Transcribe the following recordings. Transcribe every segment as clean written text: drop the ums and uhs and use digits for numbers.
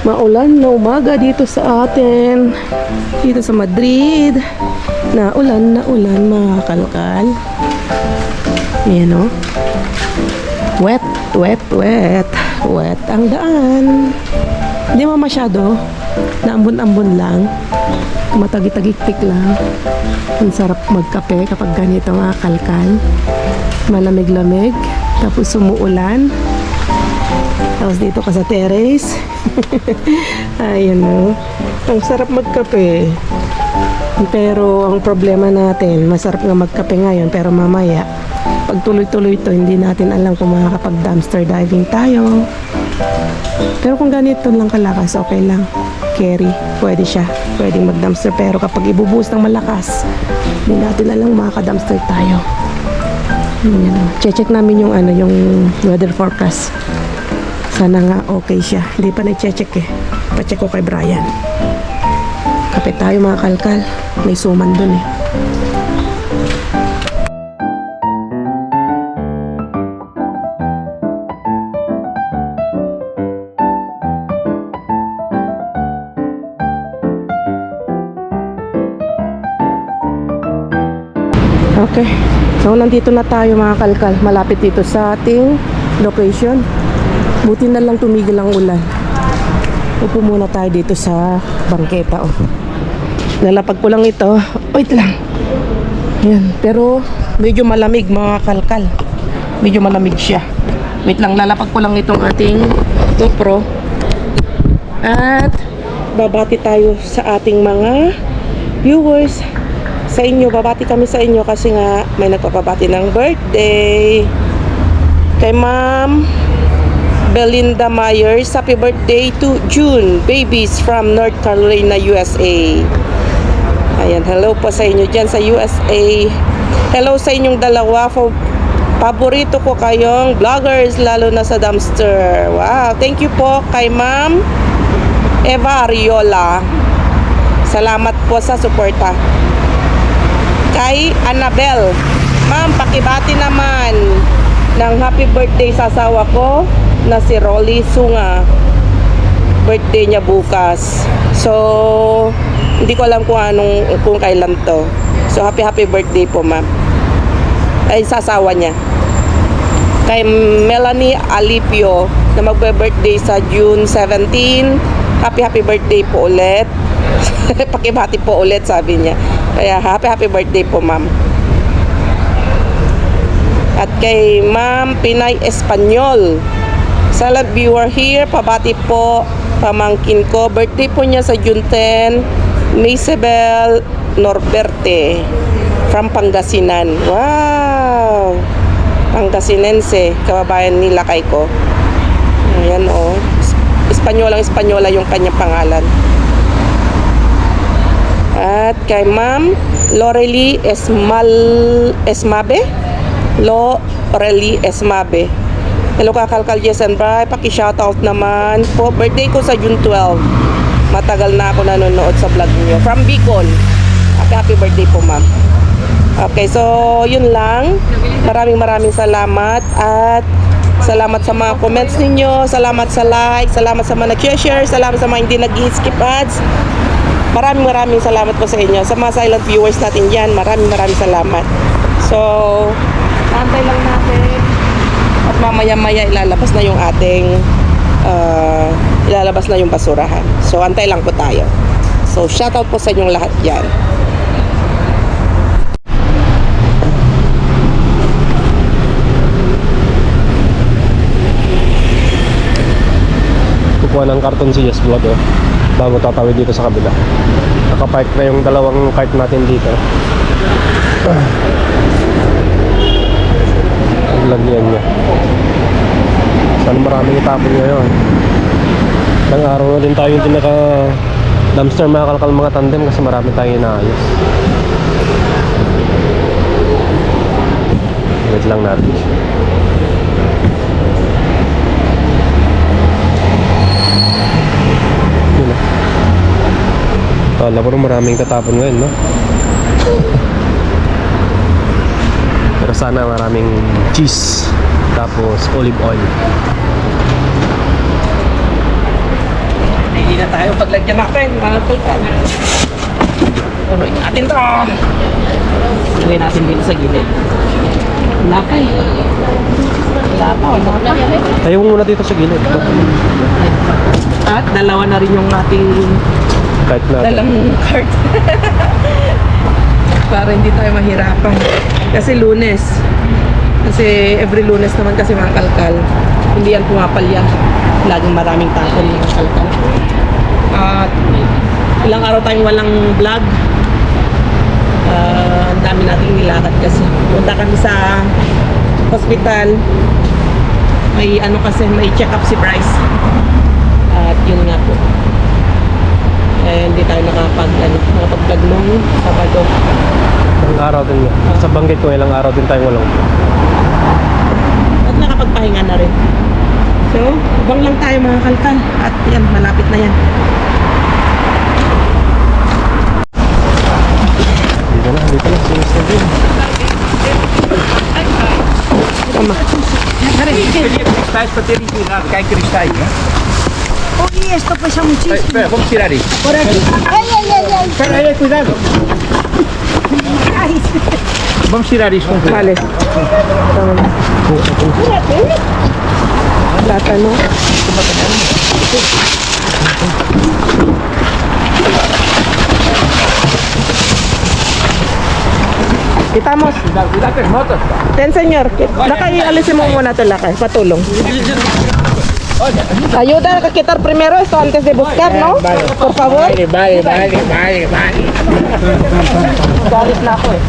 Maulan na umaga dito sa atin. Dito sa Madrid. Na ulan mga kalkal. Ayan o. Wet ang daan. Hindi mo masyado. Naambon-ambon lang. Matagi-tagiktik lang. Ang sarap magkape kapag ganito mga kalkal. Malamig-lamig. Tapos sumuulan. Tapos dito ka sa terrace. Ayun o. Ang sarap magkape. Pero ang problema natin, masarap nga magkape ngayon, pero mamaya, pag tuloy-tuloy ito, hindi natin alam kung makakapag-dumpster diving tayo. Pero kung ganito lang kalakas, okay lang. Carry, pwede siya. Pwedeng mag-dumpster. Pero kapag ibubuhos ng malakas, hindi natin alam makaka-dumpster tayo. Check namin yung weather forecast. Sana nga okay siya. Hindi pa na-check eh. Pa-check ko kay Brian. Kape tayo mga kalkal. May suman dun eh. Okay. So nandito na tayo mga kalkal. Malapit dito sa ating location. Buti na lang tumigil ang ulan. Upo muna tayo dito sa bangketa. Oh. Nalapag ko lang ito. Wait lang. Yan. Pero medyo malamig mga kalkal. Medyo malamig siya. Wait lang. Lalapag ko lang itong ating GoPro. At babati tayo sa ating mga viewers. Sa inyo. Babati kami sa inyo kasi nga may nagpapabati ng birthday. Kay Ma'am Belinda Myers, happy birthday to June, babies from North Carolina, USA. Ayan, hello po sa inyo dyan sa USA. Hello sa inyong dalawa. Paborito ko kayong vloggers, lalo na sa dumpster. Wow, thank you po kay Ma'am Eva Ariola. Salamat po sa suporta. Kay Annabel, Ma'am, pakibati naman ng happy birthday sa asawa ko na si Rolly Sunga. Birthday niya bukas. So, hindi ko alam kung kailan to. So, happy birthday po, ma'am. Ay, sa asawa niya. Kay Melanie Alipio na magbe-birthday sa June 17. Happy birthday po ulit. Pakibati po ulit, sabi niya. Kaya, happy birthday po, ma'am. At kay Ma'am Pinay Espanyol, Salad viewer here, pabati po pamangkin ko. Birthday po niya sa June 10, Maysabel Norberte from Pangasinan. Wow! Pangasinense, kababayan nila kay ko. Ayan o. Espanyola yung kanyang pangalan. At kay Ma'am Lorely Esmabe. Lorely Esmabe. Hello kakalkal, Jess and Bri. Paki-shoutout naman po. Birthday ko sa June 12. Matagal na ako nanonood sa vlog niyo. From Bicol. Happy birthday po, ma'am. Okay, so yun lang. Maraming salamat. At salamat sa mga comments ninyo. Salamat sa like. Salamat sa mga nag-share. Salamat sa mga hindi nag-skip ads. Maraming salamat po sa inyo. Sa mga silent viewers natin dyan, maraming salamat. So, antay lang natin. At mamaya-maya ilalabas na yung ating ilalabas na yung basurahan. So, antay lang po tayo. So, shoutout po sa inyong lahat dyan. Kukuha ng karton si Yes Vlog bago tatawid dito sa kabila. Nakapark na yung dalawang cart natin dito. Lagyan niya. Sana maraming itapon ngayon. Ilang araw na din tayo yung naka-dumpster mga kalkal mga tandem kasi marami tayong inaayos. Wait lang natin. Yun na. Kala ko rin maraming tatapon ngayon, no? Pero sana maraming cheese tapos olive oil. tayo paglagyan natin, mga kalkal. Tuloy natin to. Lagay natin dito sa gilid. Wala pa eh. Wala pa, wala pa. Tayo muna dito sa gilid. At dalawa na rin yung ating Kahit na. dalang cart. Para hindi tayo mahirapan. Kasi Lunes. Kasi every Lunes naman kasi mga kalkal. Hindi yan pumapalya. Laging maraming tapon mga kalkal. At ilang araw tayong walang vlog. Ang dami nating nilakad kasi. Punta kami sa hospital. May ano kasi, may check up si Bryce. At yun nga po. Eh, hindi tayo nakapag-vlog nung Sabado. Ilang araw din nga. Sa banggit ko, ilang araw din tayo walang. At nakapagpahinga na rin. So, ubang lang tayo mga kalkal. At yan, malapit na yan. Dito na. Sinistan din. Tama. Cristais para ter cuidado, cai cristais, né? Oye, esto pesa muchísimo. Espera, vamos tirar isso. Por aquí. Ay, ay, ay, ay. Espera aí, cuidado. Ay, Vamos tirar isso com cuidado. Vale. Tama na. Plátano. Quitamos. Cuidado, cuidado com as motos. Ten, senyor. Lakay, alisin mo muna ito, lakay. Patulong. Ayuda a quitar primero esto antes de buscar, ¿no? Por favor. Vale. Galit na ako eh.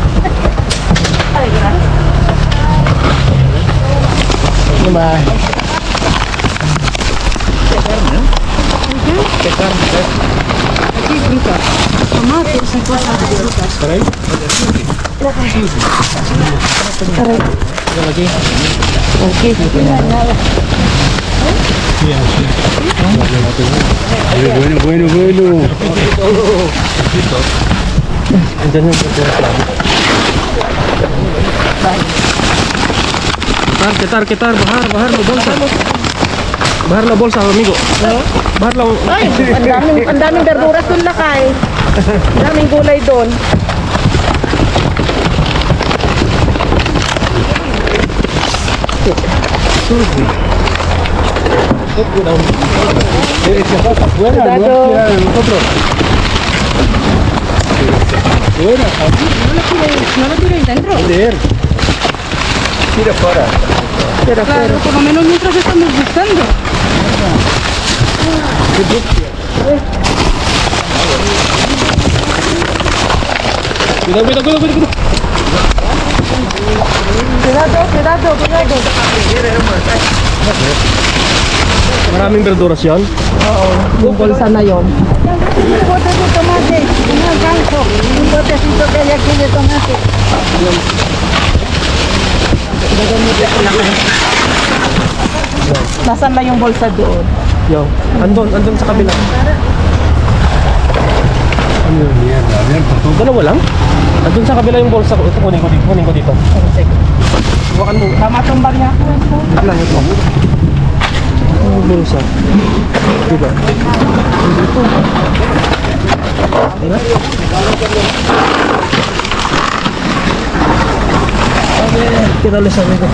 tomates y cosas de frutas. Okay. Bueno. Andyan yung pagkakasal. Kitar, bahar na bolsa. Bahar na bolsa, amigo. Bahar lang. Ay, ang daming verduras doon lakay. Ang daming gulay doon. Cuidado. No lo tiréis dentro. Tira fora. Pero, Claro, por lo menos mientras estamos buscando. Cuidado. Cuidado. Maraming verduras yan. Yung bolsa na yon. Un bote de tomate, un alcanzo, un botecito que hay aquí de tomate. Nasaan na yung bolsa doon? Yo, andun sa kabila. Dalawa lang? Andun sa kabila yung bolsa ko. Ito, kunin ko dito. Bukan mo. Tama itong barya ko. Wait lang ito. Yung bulsa. Diba? Dito. Diba? Okay, tiralis sabi ko.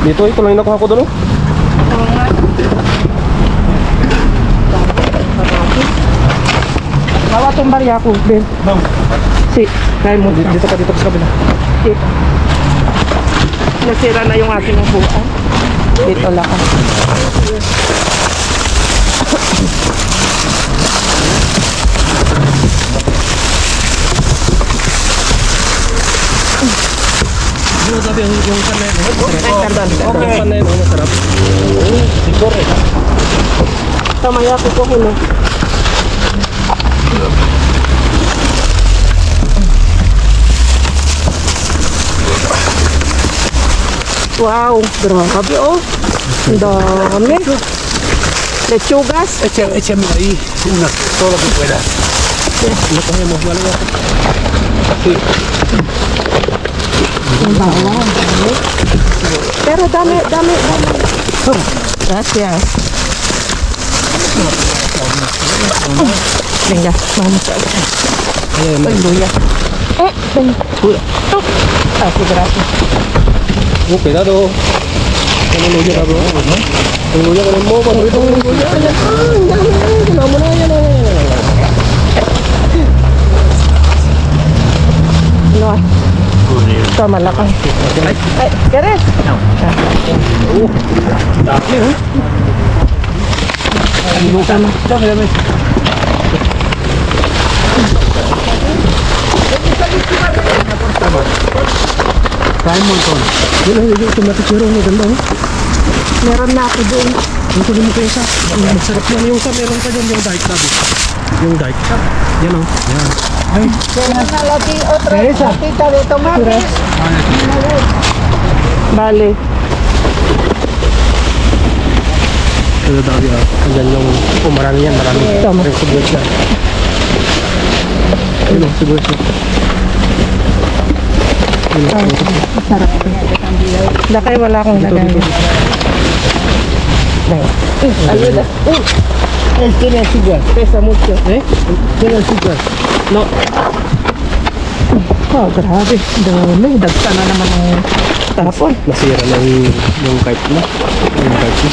Dito, ito lang yung nakuha ko doon. Oh. Bawa itong barya ko, Ben. Si, kaya mo. Dito ka sa kabila. Dito. Nasira na yung aking upuan. Dito lang. Ano sabi yung sanay? Okay. Yung sanay mo, masarap. Siguro eh. Tamaya ko po kuno. Wow, grabe oh. Ang dami. Lechugas. Échame ahí una, todo lo que pueda. Lo cogemos, ¿vale? Sí. Pero dame. Gracias. Venga, vamos a ver. Ay, luya. Ven. Así, gracias. Cuidado. Con el luya, cabrón. El luya con el moco. El luya. No. Tama lang. Ay, ¿quieres? Tama. Dame. Trae un montón. Yung tomate chero, maganda oh. Meron na ako doon. Yung kunin mo kayo isa. Masarap yan. Yung sa meron ka dyan, yung dark sabi. Yung dark. Yan oh. Yan. Tienen a la otra latita de tomate. Bale. Pero dami ah. Andyan yung, marami yan, marami. Tama. Yung sibuyas yan. Yun oh, sibuyas yan. Lakay, wala akong lagay. Ayuda. Tiene azúcar. Pesa mucho. Tiene azúcar. No. Oh, grabe. Dami. Dagsa na naman ang tapon. Nasira na yung cart na. Yung cart na.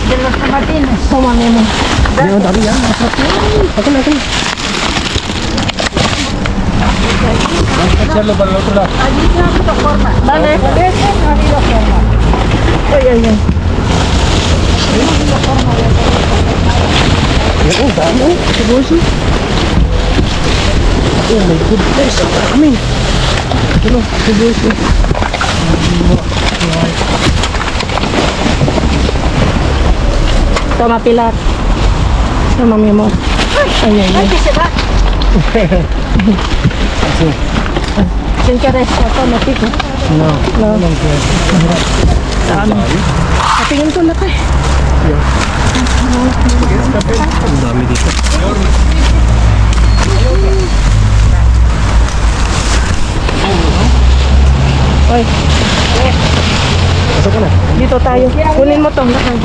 De los tomatines. Tama mo. Yan, dami yan. Masarap yan. Akin natin. Echarlo para el otro lado. Allí no ha habido forma. Vale. No ha habido forma. Ay. Yan oh, dami oh. Sibuyas eh. Oh my goodness. Ang dami. Yan oh, sibuyas eh. Tama, Pilar. Tama, mi amor. Ay. Ay, que se va. ¿Quién quiere esto? Tomatito. No. Dami. Patingin ko na ka. Ang dami dito. Oy, Pasok ka na. dito tayo. Kunin mo tong lakay.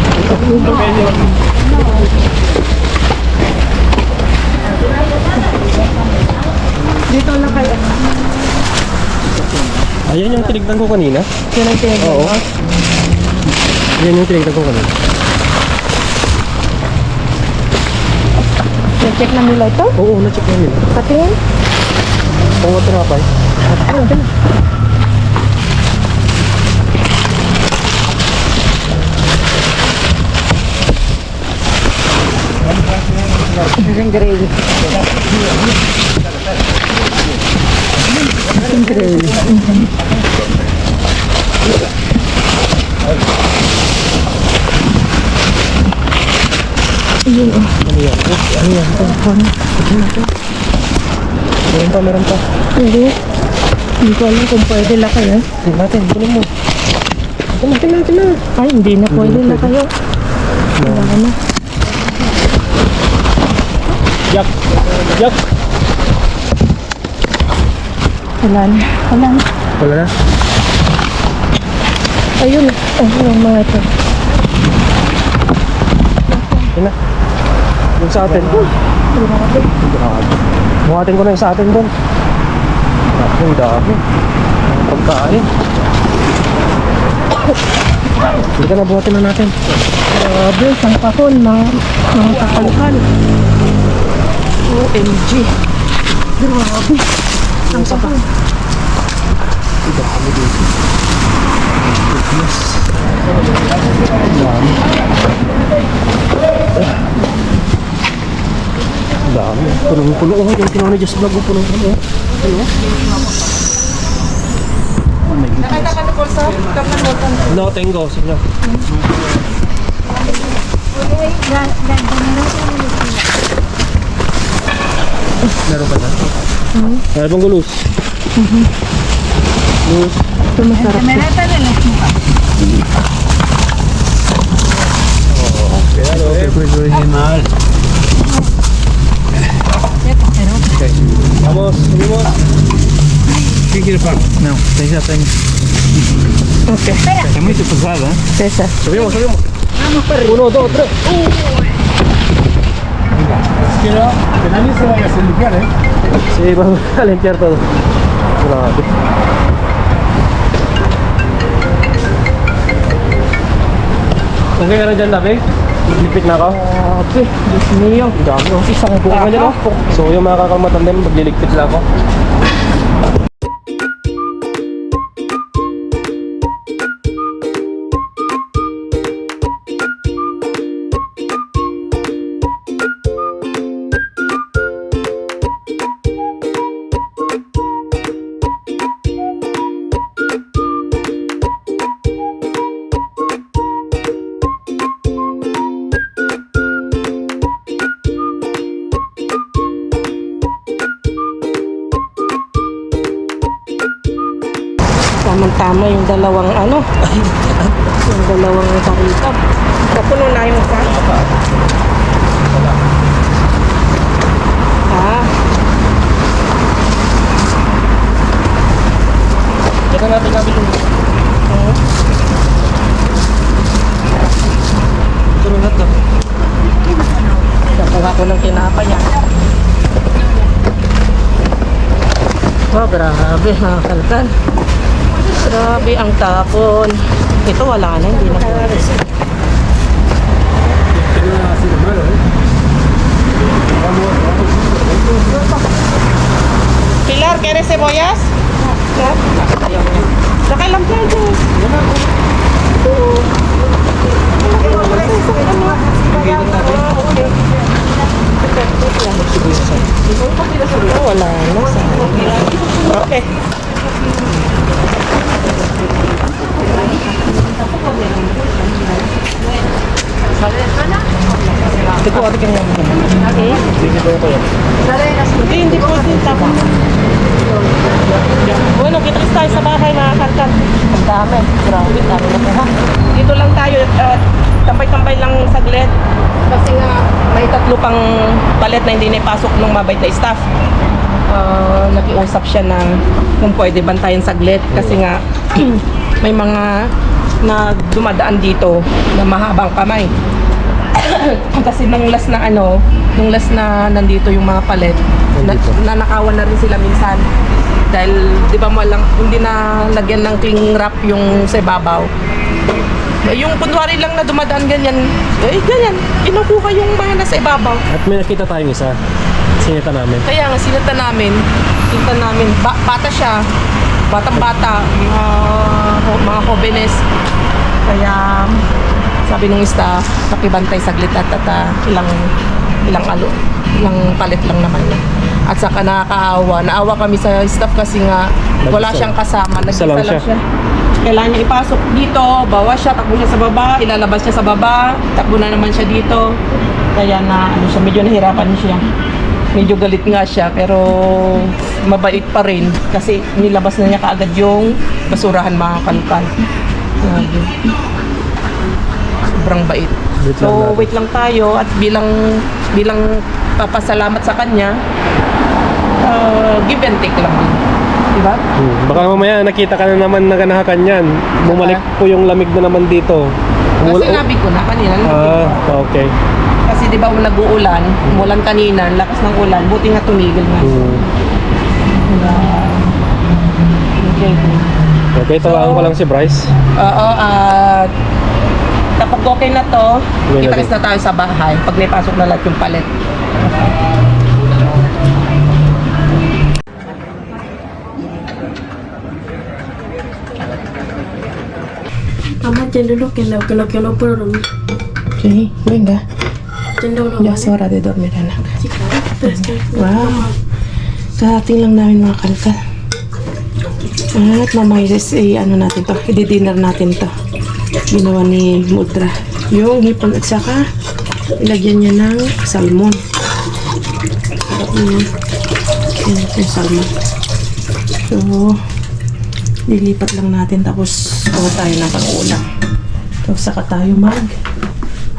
Dito na kayo. Ayan yung tinignan ko kanina. Yan ang tinignan Oo. mo. Ayan yung tinignan ko kanina. Check na nila ito. Oo, na-check na nila. Patingin. Pangat na pa eh. Ayun, dyan. Gravy. Ayun, oh. Ano yan? Ano yan? Meron pa. Hindi. Hindi ko alam kung pwede la kayo. Tingnan natin, kunin mo. Tingnan na. Ay, hindi na pwede la kayo. Wala na. Yak! Yak! Wala na. Wala na. Wala na. Ayun. Ayun, mga ito. Yun na. Yung sa atin. Grabe. Grabe. Buhatin ko na yung sa atin doon. Grabe, ang dami. Ang pagkain. Hindi ka na buhatin na natin. Grabe, isang kahon, mga kakalkal. OMG. Grabe. Isang kahon. Dami dito. Goodness. Dami. Dami. Punong-puno. Oh, yung kinuha ni Just Vlog. Punong-puno. Ano? Oh my goodness. No, tengo. Sige. Meron ka na? Meron bang gulus? Gulus. Ito masarap. Me meten en las mujas. original. Okay. Vamos, subimos. ¿Qué quiere pan? No, ya tengo. Okay. Es muy pesada, ¿eh? César. Subimos. 1, 2, 3. Quiero que nadie se vaya a limpiar, ¿eh? Sí, vamos a limpiar todo. Grabe. Okay ka na dyan, Dabi? Maglipit na ako. Okay, Diyos niyo. Dami. Isang Okay ka dyan, oh. So yung mga kakalmatandem, magliligpit lang ako. Tamang-tama yung dalawang yung dalawang karita. Napuno na yung isa. Diyan natin kabit yung... Turo na to. Nakuha ko ng tinapay yan. Oh, grabe mga kalkal. Grabe ang tapon. Ito wala na, hindi na pwede. Pilar, ¿quieres cebollas? No. Sakay lang tayo. Wala na. Okay. Ito ate ka naman. Sige po ko yan. Hindi po din tapon. Bueno, kita tayo sa bahay mga kalkal. Ang dami. Grabe, dami na po ha. Dito lang tayo. Tambay-tambay lang saglit. Kasi nga may tatlo pang palet na hindi naipasok ng mabait na staff. Nakiusap siya na kung pwede bantayan saglit. Kasi nga may mga na dumadaan dito na mahabang kamay. Kasi nung last na nandito yung mga palet, nanakawan na rin sila minsan. Dahil, di ba hindi na lagyan ng cling wrap yung sa ibabaw. Yung kunwari lang na dumadaan ganyan, ganyan, kinukuha yung mga nasa ibabaw. At may nakita tayong isa. Sinita namin. Kaya nga, sinita namin, bata siya, batang-bata, mga jóvenes. Kaya, sabi nung staff, pakibantay saglit at ilang palit lang naman yun. At saka nakakaawa. Naawa kami sa staff kasi nga wala siyang kasama. Nag-isa lang siya. Kailangan niya ipasok dito, bawas siya, takbo siya sa baba, ilalabas siya sa baba, takbo na naman siya dito. Kaya medyo nahirapan siya. Medyo galit nga siya, pero mabait pa rin kasi nilabas na niya kaagad yung basurahan mga kalkal. Grabe. Sobrang bait. Wait lang tayo at bilang papasalamat sa kanya, give and take lang din. Diba? Baka mamaya nakita ka na naman na ganahakan yan. Bumalik po yung lamig na naman dito. Kasi nabi ko na kanina. Okay. Kasi di ba nag-uulan, umulan kanina, lakas ng ulan, buti nga tumigil na. Okay, tawagan ko lang si Bryce. Oo, kapag okay na to, kita-kits na tayo sa bahay pag naipasok na lahat yung palet. Mamá, atiéndelo que no puedo dormir. Sí, venga. Atiéndelo. Ya es hora de dormir, anak. Sí, claro. Pero es que... Wow. Karating lang namin mga kalkal. At mamaya natin to. I-dinner natin to. Ginawa ni Mudra. Yung hipon at saka ilagyan niya ng salmon. Sarap niya. Yan yung salmon. So, lilipat lang natin tapos kuha tayo ng pang-ulam. Tapos saka tayo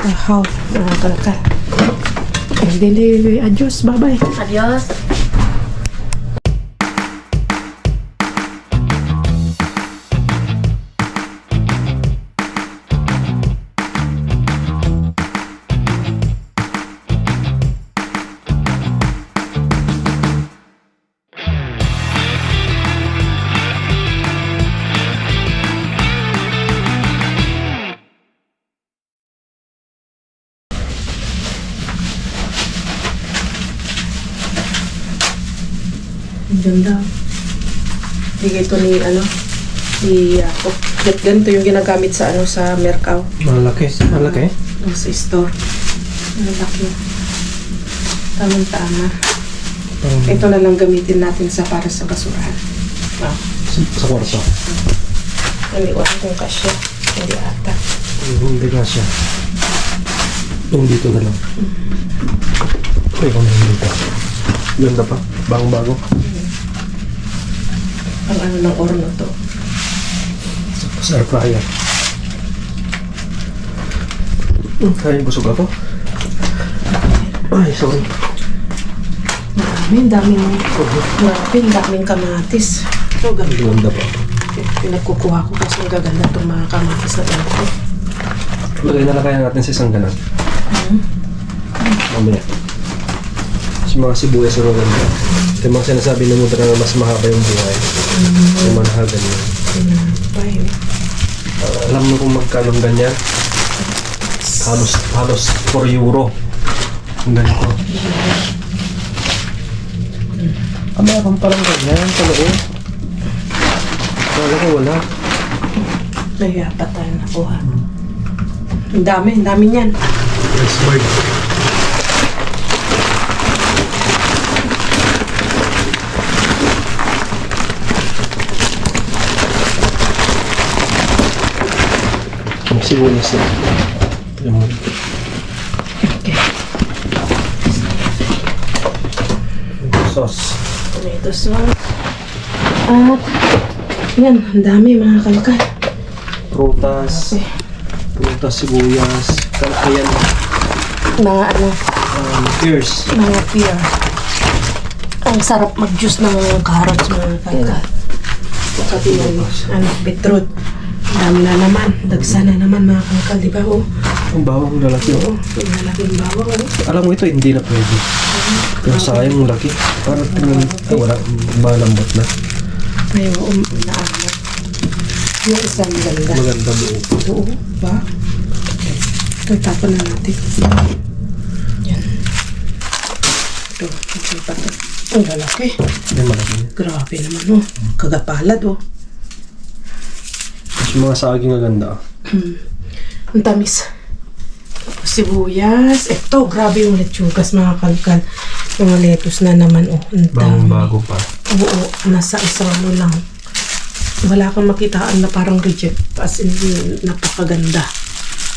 How, mga kalkal. Adios, bye-bye. Adios. Ang ganda. Bigay ito ni, ni ako. Ganito yung ginagamit sa, sa Mercao. Malaki. Malaki. Sa store. Ang laki. Tamang-tama. Ito na lang gamitin natin para sa basurahan. Sa kwarto. Naliwan kong kasya. Hindi ata. Hindi ka siya. Yung dito na lang. Ay, kung dito. Ganda pa. Bagong-bago. Ang ng orno to. Sa air fryer. Kaya busog ako. Ay, sorry. Ang daming kamatis. Ito, ganito. Ganda pa. Pinagkukuha ko kasi ang gaganda itong mga kamatis na ganito. Lagay na lang kaya natin sa isang ganan. Mamaya. Sa mga sibuyas na maganda. Ito yung mga sinasabi ng mudra na mas mahaba yung buhay. Yung manahagan yun. Alam mo kung magkano ang ganyan? Halos 4 euro. Ang ganito. Meron parang ganyan sa loob. Wala ko wala. Kaya pa tayo nakuha. Ang dami niyan. Yes, bird. Ang sibuyas na. Yung sauce. Tomato sauce. At, yan, ang dami mga kalkal. Prutas. Prutas, sibuyas. Ayan. Mga Ears. mga pear. Ang sarap mag-juice ng carrots mga kalkal. Pati yung beetroot. Ang dami na naman. Dagsa na naman mga kalkal, di ba? Oh, Ang bawang lalaki. oo. Yung malaking bawang. Oh. Alam mo ito, hindi na pwede. Pero sayang ang laki. Parang tingnan, wala, malambot na. Ay, oo, naamot. Yung isang ganda. Maganda buo. Oo, ba? Ito, tapon na natin. Yan. Ito, ito pa ito. Ang lalaki. Yan malaki. Grabe naman, oh. Kagapalad, oh. Tapos yung mga saging na ganda. Ang tamis. Tapos sibuyas. Ito, grabe yung lechugas, mga kalkal. Mga lettuce na naman, oh. Ang dami. Bago pa. Oo, nasa isang lang. Wala kang makitaan na parang reject. As in, napakaganda.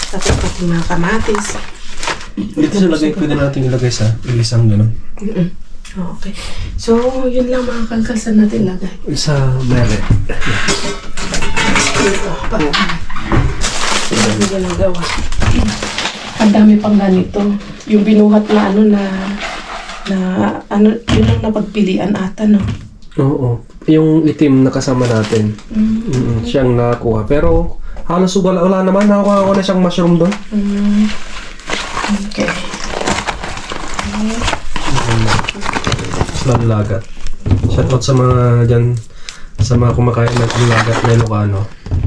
Tapos pati mga kamatis. Dito sa lagay, pwede natin ilagay sa isang gano'n. Okay. So, yun lang mga kalkal. Saan natin lagay? Sa mele. Dito. Hindi lang gawa. Ang dami pang ganito. Yung binuhat na yun ang napagpilian ata, no? Oo. Yung itim na kasama natin. Siyang nakakuha. Pero halos wala naman. Nakakuha ko na siyang mushroom doon. Okay. Lagat. Shoutout sa mga dyan, sa mga kumakain ng lagat na Ilocano.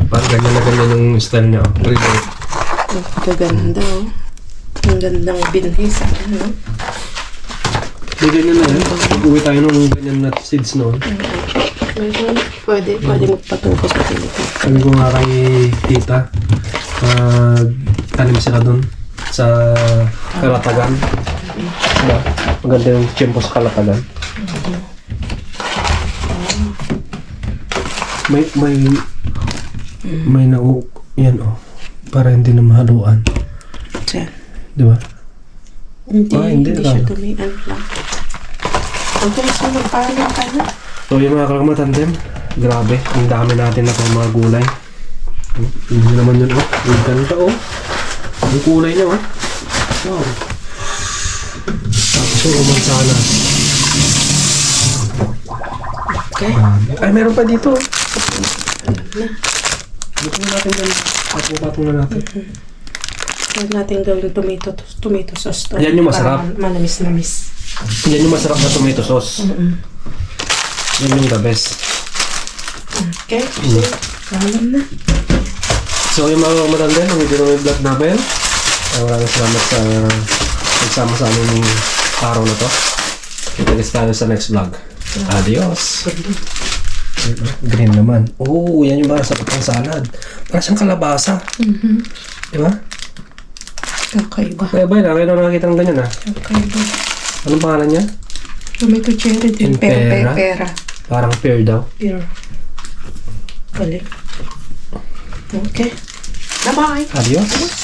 Parang ganyan na ganyan yung style niya. Really. Kaganda, oh. Ang gandang binhi sa ano. Hindi ganyan na yan. Uwi tayo nung ganyan na seeds noon. Pwede magpatuko sa Pilipinas. Sabi ko nga kay tita, tanim sila doon sa Kalatagan. Diba? Maganda yung tiyempo sa Kalatagan. May yan oh. Para hindi na mahaluan. Diyan. Diba? Hindi lang. siya tumian lang. Okay, so magpaalam ka na. So yung mga kalmatandem, grabe, ang dami natin na mga gulay. Hindi naman yun oh. Yung ganito oh. Ang kulay niya, oh. Wow. Tapos yung umansana. Okay. Ay, meron pa dito. Dito natin yan. Patong-patong na natin. Huwag natin gawin tomato sauce to. Yan yung masarap. Para manamis-namis. Yan yung masarap na tomato sauce. Yan yung the best. Okay. Kalam na. So yung mga matanda, ang video ng vlog namin. Maraming salamat sa nagsama sa amin ng araw na to. Kita-kits tayo sa next vlog. Adios! Green naman. Oo, yan yung masarap ng salad. Parang siyang kalabasa. Diba? Kakaiba. Kaya ba, kaya na nakakita ng ganyan, ha? Kakaiba. Anong pangalan niya? Tomato cherry din. Impera? Pera. Parang pear daw. Pure. Galing. Okay. Bye-bye. Adios!